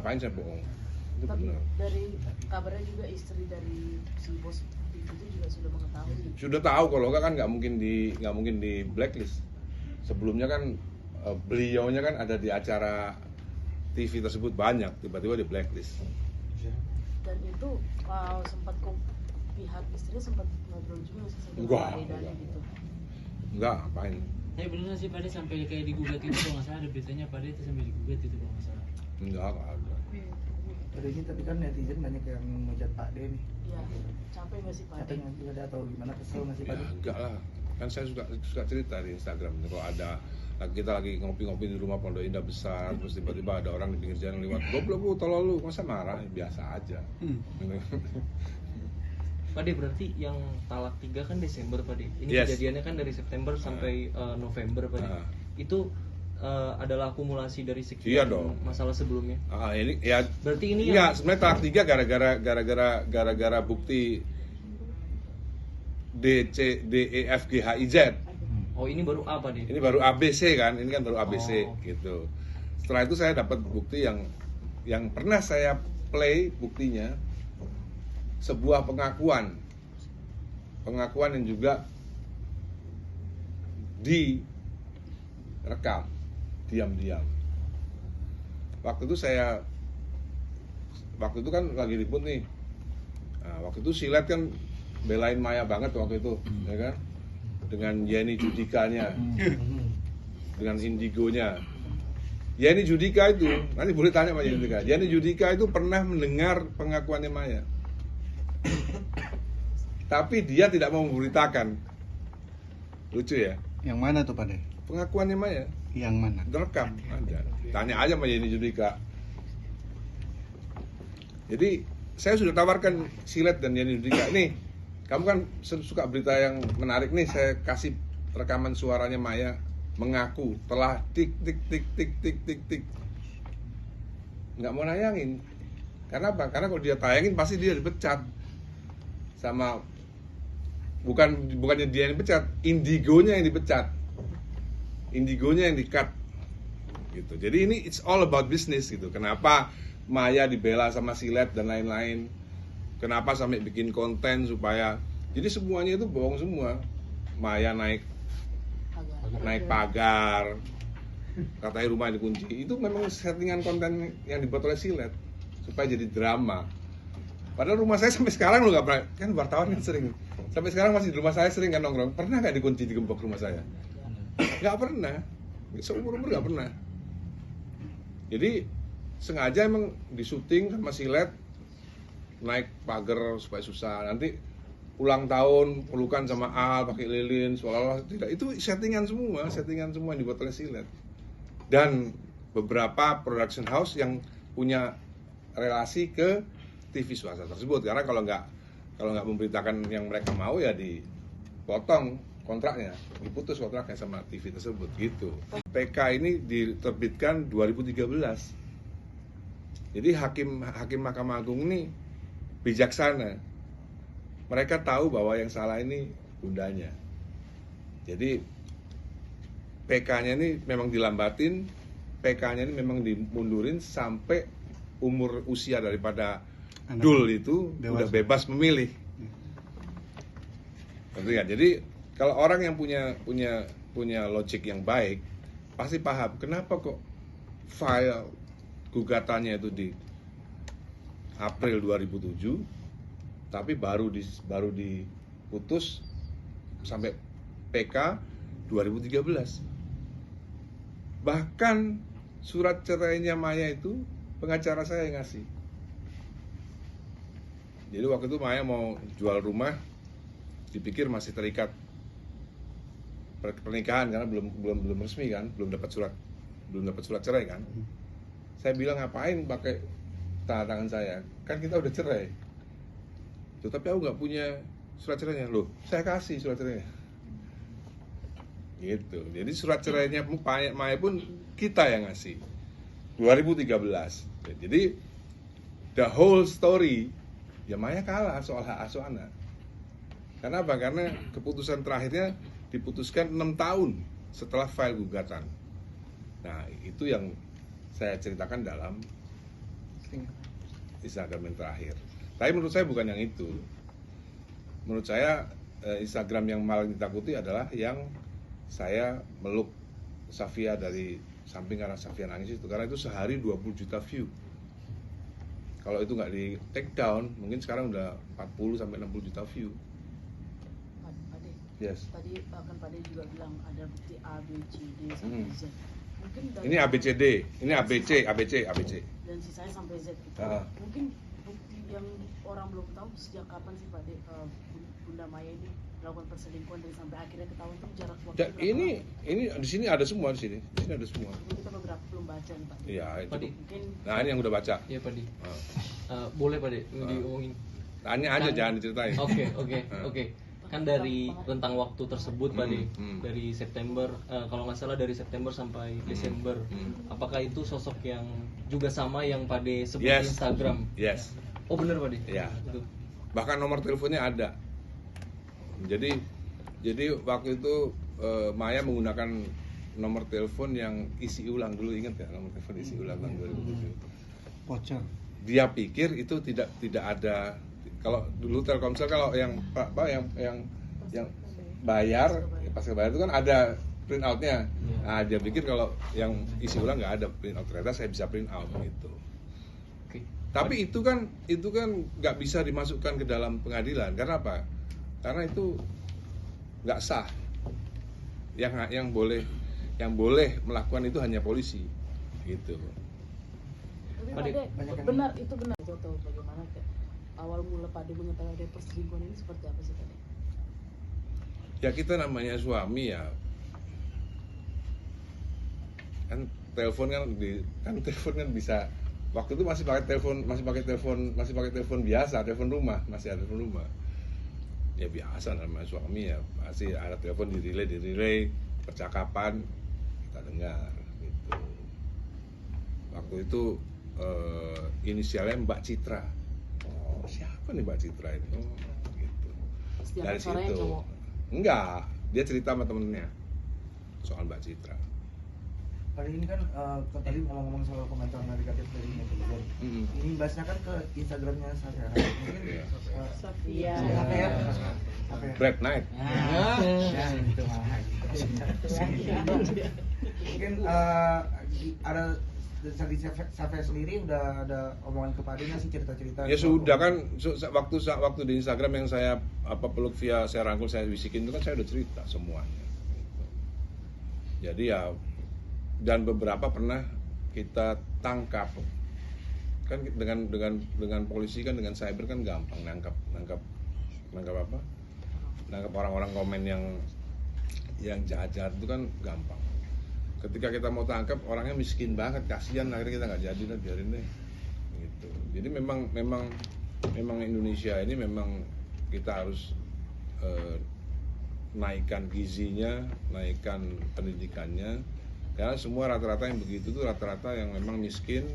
ngapain saya bohong. Itu Tapi benar. dari kabarnya juga istri dari si bos TV itu juga sudah mengetahui. Sudah tahu, kalau enggak kan nggak mungkin di blacklist. Sebelumnya kan beliaunya kan ada di acara TV tersebut banyak, tiba-tiba di blacklist. Dan itu sempat kok pihak istrinya sempat ngobrol juga sih sama Enggak. Pak Dedanya gitu. Enggak, ngapain? Tapi bener sih Pak De sampai kayak digugat itu kalau nggak salah, ada beritanya Pak De itu sampai digugat itu kalau nggak salah. Enggak ada. Tadinya tapi kan netizen banyak yang menghujat Pak D nih. Iya, capek nggak sih Pak? Capek nggak sih ada atau gimana, kesel nggak sih Pak Ya D? enggak lah. Kan saya suka cerita di Instagram. Kalau ada kita lagi ngopi-ngopi di rumah Pondok Indah besar, terus tiba-tiba ada orang di pinggir jalan lewat, goblok tolol lu, masa marah? Biasa aja. Pak De berarti yang talak 3 kan Desember Pak De. Ini Yes. kejadiannya kan dari September sampai November Pak De. Itu adalah akumulasi dari Iya sekian dong. masalah sebelumnya. Ini ya. Berarti ini Enggak, sebenarnya tahap 3 gara-gara bukti D, C, D, E, F, G, H, I, Z. Oh ini baru A Pak De. Ini baru ABC kan, ini kan baru ABC Oh. gitu. Setelah itu saya dapat bukti yang pernah saya play buktinya, sebuah pengakuan yang juga direkam diam-diam. Waktu itu kan lagi ribut nih. Nah, waktu itu Silet kan belain Maya banget waktu itu, ya kan? Dengan Yeni Judikanya, dengan Indigonya. Yeni Judika itu, nanti boleh tanya sama Yeni Judika. Yeni Judika itu pernah mendengar pengakuannya Maya, tapi dia tidak mau memberitakan. Lucu ya? Yang mana tuh Pak D? Pengakuannya Maya Yang mana? direkam ada. Tanya aja sama Yeni Judika. Jadi saya sudah tawarkan Silet dan Yeni Judika, nih kamu kan suka berita yang menarik nih, saya kasih rekaman suaranya Maya mengaku telah tik tik tik tik tik tik tik. Nggak mau nayangin. Karena apa? Karena kalau dia tayangin pasti dia dipecat sama, bukannya dia yang dipecat, Indigonya yang dipecat, Indigonya yang di-cut gitu. Jadi ini it's all about business gitu. Kenapa Maya dibela sama Silet dan lain-lain? Kenapa sampai bikin konten supaya, jadi semuanya itu bohong semua. Maya naik pagar, katanya rumah dikunci. Itu memang settingan konten yang dibuat oleh Silet supaya jadi drama. Padahal rumah saya sampai sekarang lo nggak pernah, kan wartawan kan sering, sampai sekarang masih di rumah saya sering kan nongkrong. Pernah nggak dikunci, digembok rumah saya? Nggak pernah, seumur-umur nggak pernah. Jadi sengaja emang disuting sama Silet naik pagar supaya susah. Nanti ulang tahun pelukan sama Al pakai lilin, seolah-olah tidak. Itu settingan semua yang dibuat oleh Silet. Dan beberapa production house yang punya relasi ke TV swasta tersebut. Karena kalau nggak memberitakan yang mereka mau ya dipotong kontraknya, diputus kontraknya sama TV tersebut gitu. PK ini diterbitkan 2013. Jadi hakim Mahkamah Agung ini bijaksana. Mereka tahu bahwa yang salah ini bundanya. Jadi PK-nya ini memang dilambatin, PK-nya ini memang dimundurin sampai umur usia daripada Dul itu dewasa, udah bebas memilih. Ngerti kan? Jadi kalau orang yang punya logik yang baik pasti paham kenapa kok file gugatannya itu di April 2007 tapi baru diputus sampai PK 2013. Bahkan surat cerainya Maya itu pengacara saya yang ngasih. Jadi waktu itu Maya mau jual rumah, dipikir masih terikat pernikahan karena belum resmi kan, belum dapat surat cerai kan. Saya bilang ngapain pakai tanda tangan saya, kan kita udah cerai. Tapi aku nggak punya surat cerainya. Loh, saya kasih surat cerainya. Gitu. Jadi surat cerainya Maya pun kita yang ngasih 2013. Jadi the whole story ya Maya kalah soal hak asuh anak. Karena apa? Karena keputusan terakhirnya diputuskan 6 tahun setelah file gugatan. Nah, itu yang saya ceritakan dalam Instagram yang terakhir. Tapi menurut saya bukan yang itu. Menurut saya Instagram yang malah ditakuti adalah yang saya meluk Safia dari samping karena Safia nangis itu, karena itu sehari 20 juta view. Kalau itu nggak di take down, mungkin sekarang udah 40 sampai 60 juta view. Pak De, Yes. tadi kan Pak De juga bilang ada bukti A, B, C, D sampai Z. Mungkin dari Ini ABCD, ini ABC. dan sisanya sampai Z itu. Ah. Mungkin bukti yang orang belum tahu sejak kapan sih Pak De Bunda Maya ini melakukan perselingkuhan dan sampai akhirnya ketahuan itu jarak waktu Dan berapa ini lama? di sini ada semua di sini. Di sini ada semua. Mungkin kita beberapa belum baca nih Pak De. Iya, itu. Pak De. Mungkin Nah, ini yang udah baca. Iya Pak De. Ah. Boleh Pak De diomongin. Tanya aja, Kan- jangan diceritain. Oke. Kan dari rentang waktu tersebut Pak De, dari September, kalau nggak salah dari September sampai Desember, apakah itu sosok yang juga sama yang Pak De sebut di Yes. Instagram? Yes. Oh benar Pak De? Iya. Itu. Bahkan nomor teleponnya ada. Jadi waktu itu Maya menggunakan nomor telepon yang isi ulang, dulu ingat ya, nomor telepon isi ulang tahun 2007. Bocor. Dia pikir itu tidak ada. Kalau dulu Telkomsel, kalau yang yang bayar, pas bayar itu kan ada print outnya. Nah, dia pikir kalau yang isi ulang nggak ada print out, ternyata saya bisa print out gitu. Oke. Tapi itu kan nggak bisa dimasukkan ke dalam pengadilan. Karena apa? Karena itu nggak sah. Yang boleh melakukan itu hanya polisi, gitu. tapi Pak Pak De, De, banyak yang- benar itu benar. Tahu bagaimana awal mula Pak De mengetahui ada perselingkuhan ini seperti apa sih Pak De? Ya kita namanya suami ya, kan telepon kan bisa. Waktu itu masih pakai telepon biasa, telepon rumah, masih ada telepon rumah. Ya biasa namanya suami ya, pasti ada telepon di relay percakapan kita dengar gitu. Waktu itu inisialnya Mbak Citra. Oh, siapa nih Mbak Citra itu? Oh, gitu. Setiap Dari suaranya situ. cowok. Enggak, dia cerita sama temennya soal Mbak Citra. Kali ini kan tadi ngomong-ngomong soal komentar negatif dari netizen. Ini bahasnya kan ke Instagramnya Safia. Mungkin Iya. Safia. apa ya? Brad Knight. Ya, itu malah. Mungkin ada dari Safia sendiri udah ada omongan ke Pak De nggak sih, cerita-cerita? Ya sudah kan, waktu di Instagram yang saya peluk via, saya rangkul, saya bisikin itu kan saya udah cerita semuanya. Gitu. Jadi ya, dan beberapa pernah kita tangkap. Kan dengan polisi kan, dengan cyber kan gampang nangkap apa? Nangkap orang-orang komen yang jahat-jahat itu kan gampang. Ketika kita mau tangkap orangnya miskin banget, kasihan, akhirnya kita nggak jadi, biarin deh gitu. Jadi memang Indonesia ini memang kita harus naikkan gizinya, naikkan pendidikannya, karena semua rata-rata yang begitu tuh rata-rata yang memang miskin,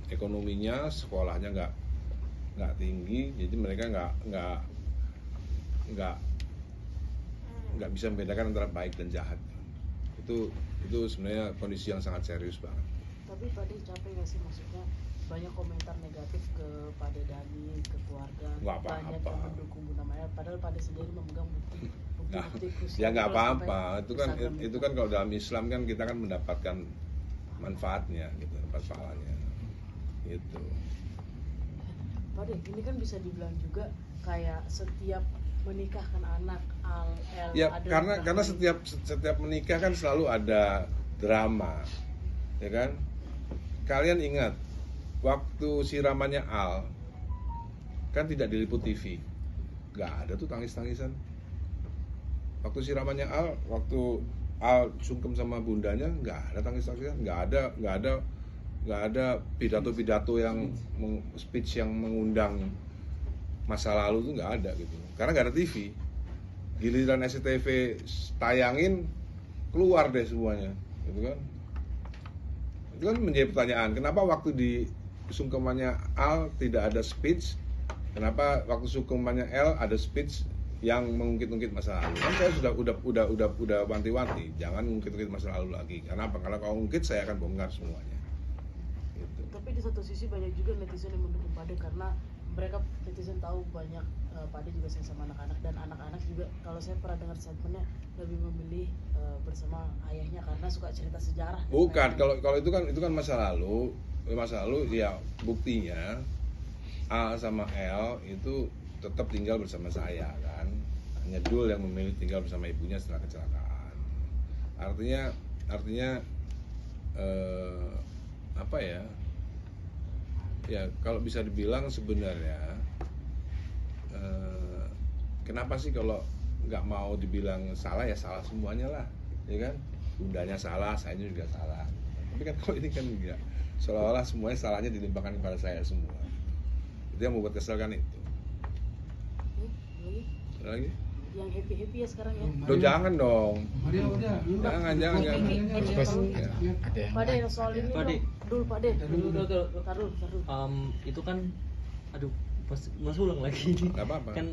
ekonominya, sekolahnya nggak tinggi, jadi mereka nggak bisa membedakan antara baik dan jahat. Itu sebenarnya kondisi yang sangat serius banget. Tapi Pak De capek nggak sih, maksudnya banyak komentar negatif ke Pak De Dani, ke keluarga, Nggak banyak apa-apa. yang mendukung Bunda Maya, padahal Pak De sendiri memegang bukti Nah, khusus. ya nggak Kalau sampai apa-apa. Instagram Itu kan kalau dalam Islam kan kita kan mendapatkan manfaatnya, gitu, dapat pahalanya, gitu. Pak De, ini kan bisa dibilang juga kayak setiap menikahkan anak Ya ada karena setiap menikah kan selalu ada drama, ya kan? Kalian ingat waktu siramannya Al kan tidak diliput TV, nggak ada tuh tangis-tangisan. Waktu siramannya Al, waktu Al sungkem sama bundanya, nggak ada tangis-tangisan, nggak ada pidato-pidato yang speech yang mengundang masa lalu tuh nggak ada gitu, karena nggak ada TV. Giliran SCTV tayangin, keluar deh semuanya, gitu kan? Itu kan menjadi pertanyaan, kenapa waktu di sungkemannya Al tidak ada speech, kenapa waktu sungkemannya L ada speech yang mengungkit-ungkit masa lalu? Kan saya udah wanti-wanti, jangan mengungkit-ungkit masa lalu lagi. Karena apa? Kalau ngungkit saya akan bongkar semuanya. Gitu. Tapi di satu sisi banyak juga netizen yang mendukung Pade karena mereka netizen tahu banyak Pade juga sayang sama anak-anak, dan anak-anak juga kalau saya pernah dengar statementnya lebih memilih bersama ayahnya karena suka cerita sejarah. Bukan, kalau itu kan masa lalu ya buktinya A sama L itu tetap tinggal bersama saya kan. Hanya Dul yang memilih tinggal bersama ibunya setelah kecelakaan. Artinya apa ya? Ya kalau bisa dibilang sebenarnya kenapa sih kalau nggak mau dibilang salah ya salah semuanya lah, ya kan? Bundanya salah, saya juga salah. Tapi kan kalau ini kan enggak, seolah-olah semuanya salahnya dilimpahkan kepada saya semua. Itu yang membuat kesel kan itu. Lagi? Yang happy ya sekarang ya. Loh jangan dong. Jangan. Pade soal ini Pade. dulu Pade. Dulu. Taruh. Itu kan mas ulang lagi. Nggak apa-apa. Kan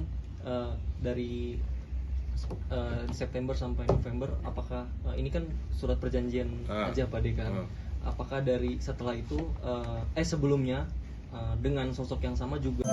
dari September sampai November, apakah ini kan surat perjanjian aja Pak De kan? Apakah dari setelah itu sebelumnya dengan sosok yang sama juga